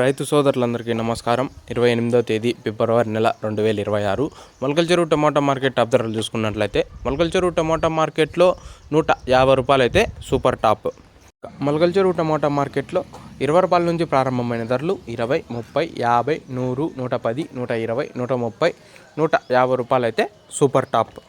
రైతు సోదరులందరికీ నమస్కారం. 28వ తేదీ ఫిబ్రవరి నెల 2026 మొలకల చెరువు టమాటా మార్కెట్ టాప్ ధరలు చూసుకున్నట్లయితే మొలకల చెరువు టమాటా మార్కెట్లో 150 రూపాయలు అయితే సూపర్ టాప్. మొలకల చెరువు టమాటా మార్కెట్లో 20 రూపాయల నుంచి ప్రారంభమైన ధరలు 20, 30, 50, 100, 110, 120, 130, 150 రూపాయలు అయితే సూపర్ టాప్.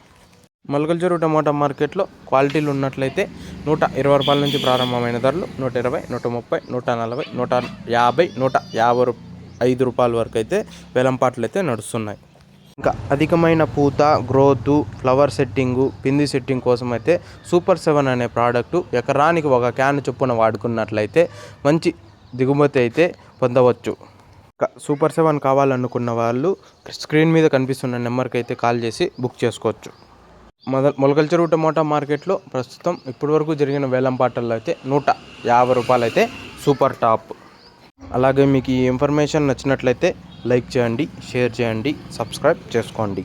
మొలకల చెరువు టమాటా మార్కెట్లో క్వాలిటీలు ఉన్నట్లయితే 120 రూపాయల నుంచి ప్రారంభమైన ధరలు 120, 130, 140, 150, 155 రూపాయల వరకు అయితే వేలంపాట్లు అయితే నడుస్తున్నాయి. ఇంకా అధికమైన పూత, గ్రోతు, ఫ్లవర్ సెట్టింగు, పిండి సెట్టింగ్ కోసం అయితే సూపర్ 7 అనే ప్రోడక్టు ఎకరానికి 1 క్యాన్ చొప్పున వాడుకున్నట్లయితే మంచి దిగుమతి అయితే పొందవచ్చు. సూపర్ 7 కావాలనుకున్న వాళ్ళు స్క్రీన్ మీద కనిపిస్తున్న నెంబర్కి అయితే కాల్ చేసి బుక్ చేసుకోవచ్చు. మొలకల చెరువు టమాటా మార్కెట్లో ప్రస్తుతం ఇప్పటి వరకు జరిగిన వేలంపాటల్లో అయితే 150 రూపాయలు అయితే సూపర్ టాప్. అలాగే మీకు ఈ ఇన్ఫర్మేషన్ నచ్చినట్లయితే లైక్ చేయండి, షేర్ చేయండి, సబ్స్క్రైబ్ చేసుకోండి.